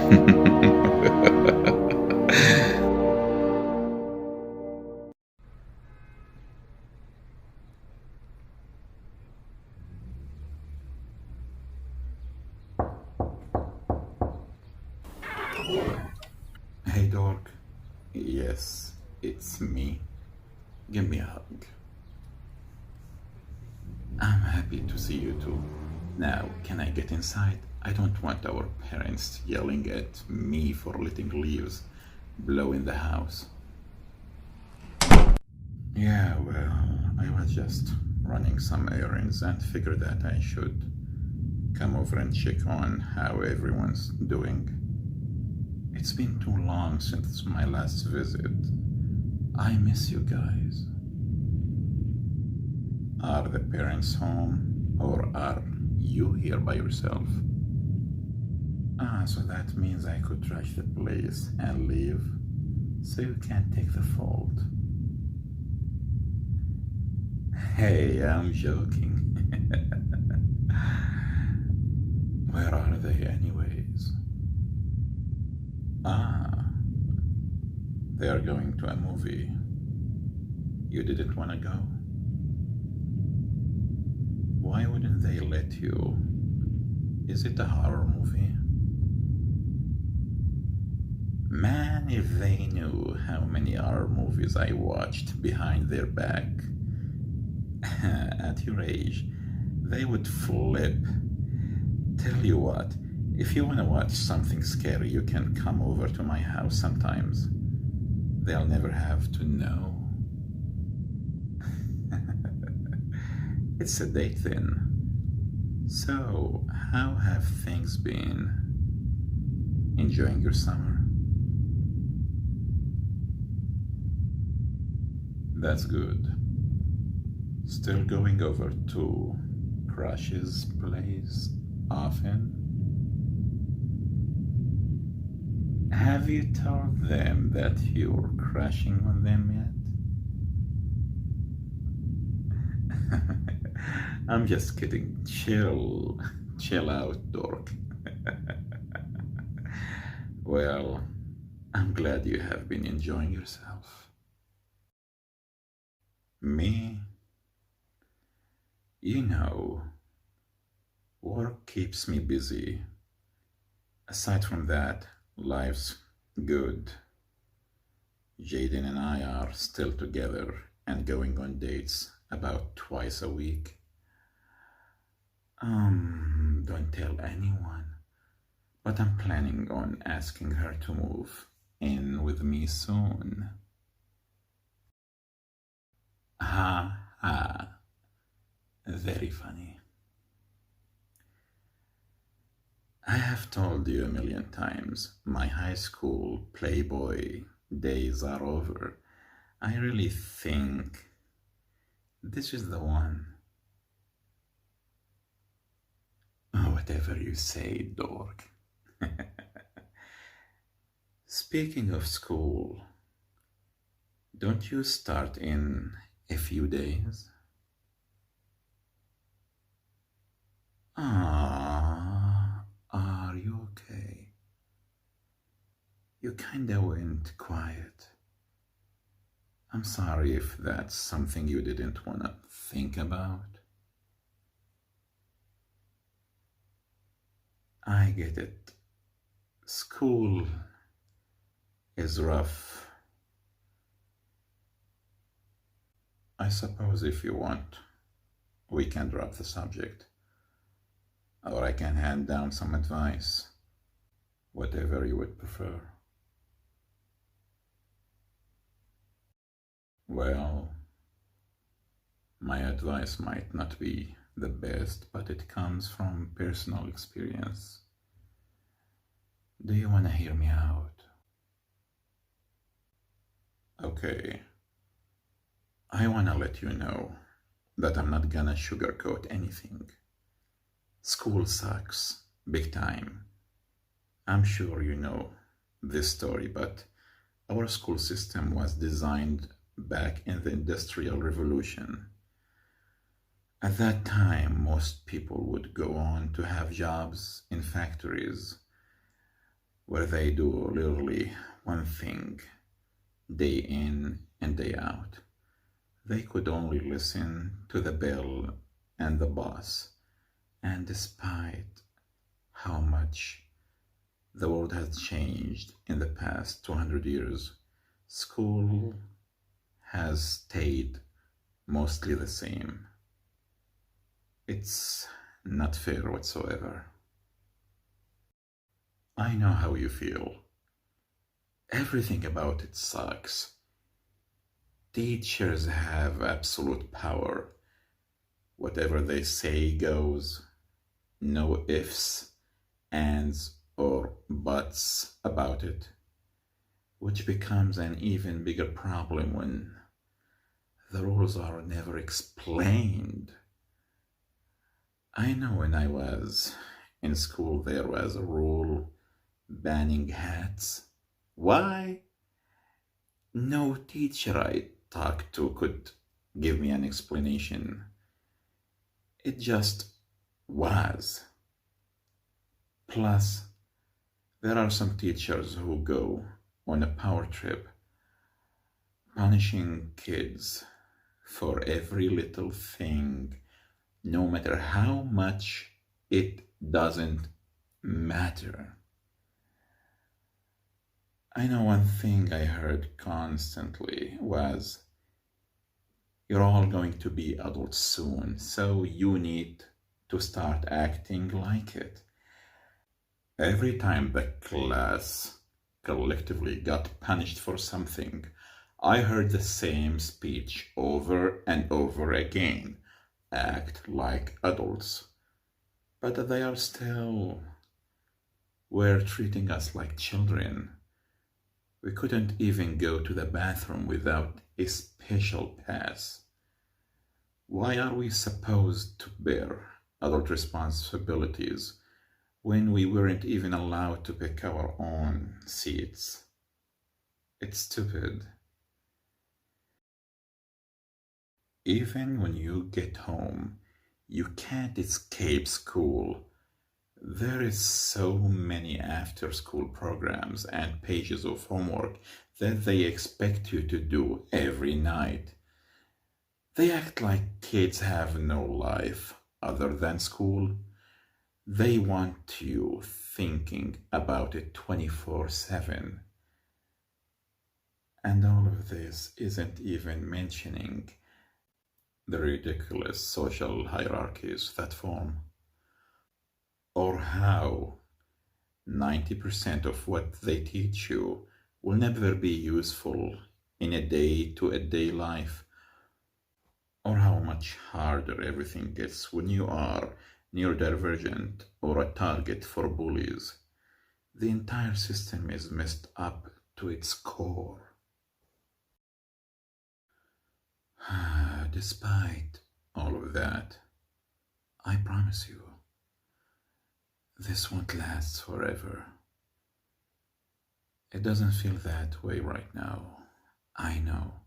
Hey, dork. Yes, it's me. Give me a hug. I'm happy to see you too. Now, can I get inside? I don't want our parents yelling at me for letting leaves blow in the house. Yeah, well, I was just running some errands and figured that I should come over and check on how everyone's doing. It's been too long since my last visit. I miss you guys. Are the parents home or are you here by yourself? So that means I could trash the place and leave so you can't take the fault. Hey, I'm joking. Where are they, anyways? Ah, they are going to a movie. You didn't want to go? Why wouldn't they let you? Is it a horror movie? Man, if they knew how many horror movies I watched behind their back at your age, they would flip. Tell you what, if you want to watch something scary, you can come over to my house sometimes. They'll never have to know. It's a date then. So, how have things been? Enjoying your summer? That's good. Still going over to Crush's place often? Have you told them that you're crushing on them yet? I'm just kidding. Chill out, dork. Well, I'm glad you have been enjoying yourself. Me? You know, work keeps me busy. Aside from that, life's good. Jaden and I are still together and going on dates about twice a week. Don't tell anyone, but I'm planning on asking her to move in with me soon. Ha ha, very funny. I have told you a million times, my high school playboy days are over. I really think this is the one. Whatever you say, dork. Speaking of school, don't you start in a few days? Are you okay? You kinda went quiet. I'm sorry if that's something you didn't wanna think about. I get it. School is rough. I suppose if you want, we can drop the subject. Or I can hand down some advice. Whatever you would prefer. Well, my advice might not be the best, but it comes from personal experience. Do you want to hear me out? Okay. I want to let you know that I'm not gonna sugarcoat anything. School sucks, big time. I'm sure you know this story, but our school system was designed back in the Industrial Revolution. At that time, most people would go on to have jobs in factories, where they do literally one thing day in and day out. They could only listen to the bell and the boss, and despite how much the world has changed in the past 200 years, school has stayed mostly the same. It's not fair whatsoever. I know how you feel. Everything about it sucks. Teachers have absolute power. Whatever they say goes. No ifs, ands, or buts about it. Which becomes an even bigger problem when the rules are never explained. I know when I was in school there was a rule banning hats. Why? No teacher I talked to could give me an explanation. It just was. Plus, there are some teachers who go on a power trip, punishing kids for every little thing, no matter how much it doesn't matter. I know one thing I heard constantly was, you're all going to be adults soon, so you need to start acting like it. Every time the class collectively got punished for something, I heard the same speech over and over again. Act like adults. But they are still were treating us like children. We couldn't even go to the bathroom without a special pass. Why are we supposed to bear adult responsibilities when we weren't even allowed to pick our own seats? It's stupid. Even when you get home, you can't escape school. There is so many after-school programs and pages of homework that they expect you to do every night. They act like kids have no life other than school. They want you thinking about it 24/7. And all of this isn't even mentioning the ridiculous social hierarchies that form, or how 90% of what they teach you will never be useful in a day-to-day life, or how much harder everything gets when you are neurodivergent or a target for bullies. The entire system is messed up to its core. Despite all of that, I promise you, this won't last forever. It doesn't feel that way right now. I know.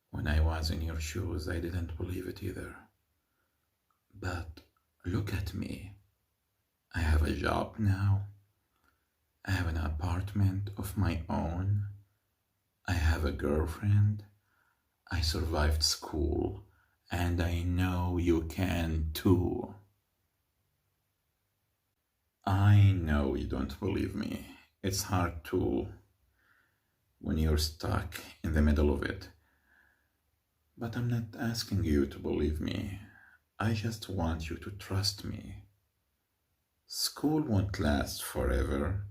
When I was in your shoes, I didn't believe it either. But look at me. I have a job now. I have an apartment of my own. I have a girlfriend. I survived school, and I know you can too. I know you don't believe me. It's hard to when you're stuck in the middle of it. But I'm not asking you to believe me. I just want you to trust me. School won't last forever.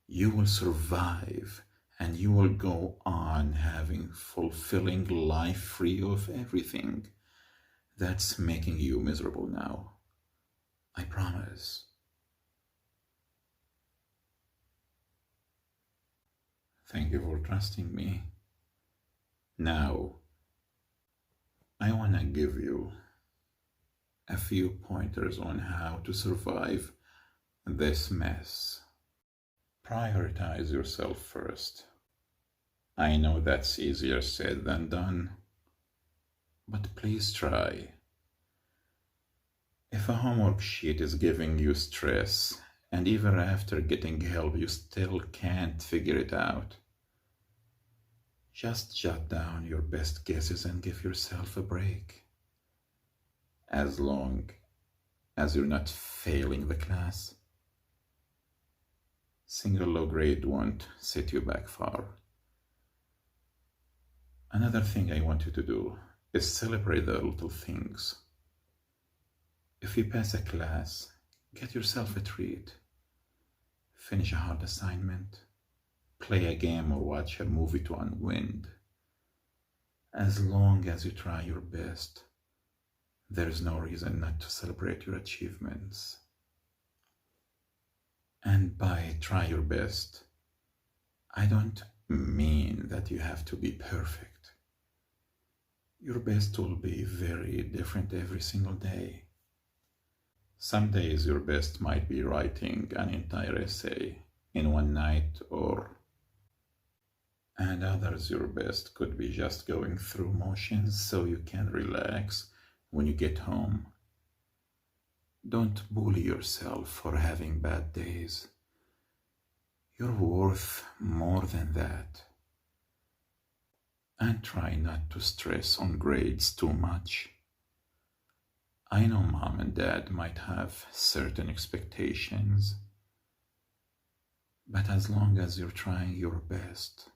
You will survive, and you will go on having fulfilling life free of everything that's making you miserable now. I promise. Thank you for trusting me. Now, I want to give you a few pointers on how to survive this mess. Prioritize yourself first. I know that's easier said than done, but please try. If a homework sheet is giving you stress And even after getting help, you still can't figure it out. Just jot down your best guesses and give yourself a break. As long as you're not failing the class, single low grade won't set you back far. Another thing I want you to do is celebrate the little things. If you pass a class, get yourself a treat. Finish a hard assignment, play a game or watch a movie to unwind. As long as you try your best, there is no reason not to celebrate your achievements. And by try your best, I don't mean that you have to be perfect. Your best will be very different every single day. Some days your best might be writing an entire essay in one night, and others your best could be just going through motions so you can relax when you get home. Don't bully yourself for having bad days. You're worth more than that. And try not to stress on grades too much. I know mom and dad might have certain expectations, but as long as you're trying your best,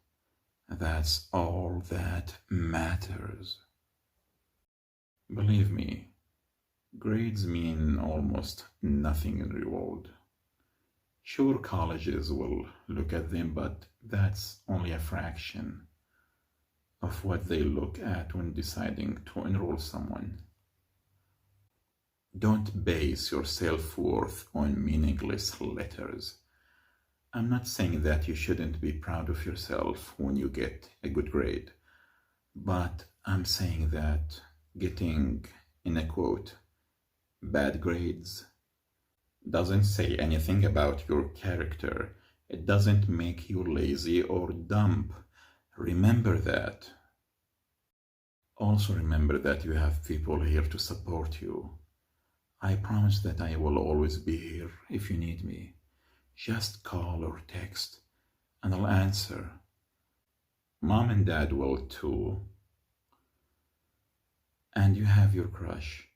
that's all that matters. Believe me, grades mean almost nothing in the world. Sure, colleges will look at them, but that's only a fraction of what they look at when deciding to enroll someone. Don't base your self-worth on meaningless letters. I'm not saying that you shouldn't be proud of yourself when you get a good grade, but I'm saying that getting, in a quote, bad grades doesn't say anything about your character. It doesn't make you lazy or dumb. Remember that. Also remember that you have people here to support you. I promise that I will always be here if you need me. Just call or text and I'll answer. Mom and dad will too. And you have your crush.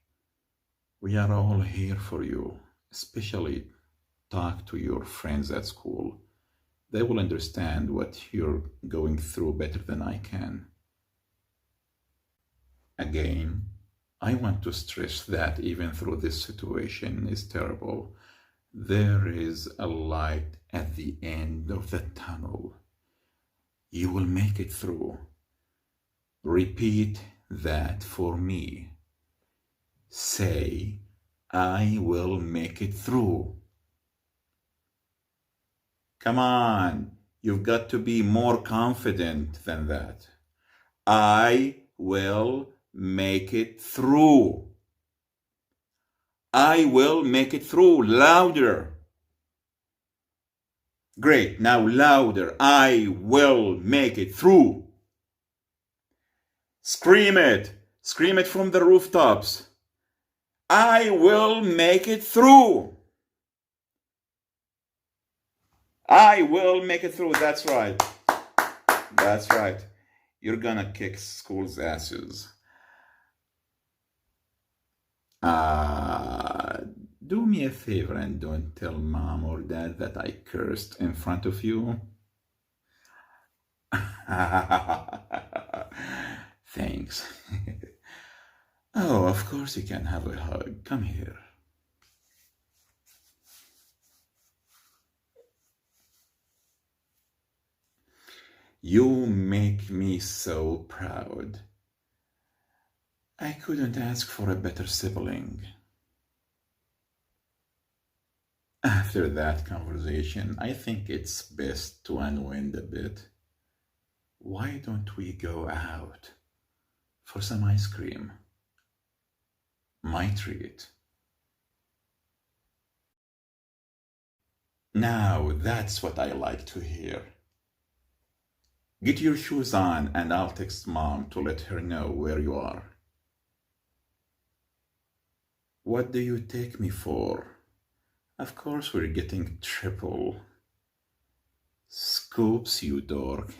We are all here for you. Especially talk to your friends at school. They will understand what you're going through better than I can. Again, I want to stress that even though this situation is terrible, there is a light at the end of the tunnel. You will make it through. Repeat that for me. Say, I will make it through. Come on, you've got to be more confident than that. I will make it through. I will make it through. Louder. Great. Now louder. I will make it through. Scream it. Scream it from the rooftops. I will make it through. I will make it through. That's right. That's right. You're gonna kick school's asses. Do me a favor and don't tell mom or dad that I cursed in front of you. Thanks. Oh, of course you can have a hug. Come here. You make me so proud. I couldn't ask for a better sibling. After that conversation, I think it's best to unwind a bit. Why don't we go out for some ice cream? My treat. Now that's what I like to hear. Get your shoes on and I'll text mom to let her know where you are. What do you take me for? Of course, we're getting triple scoops, you dork.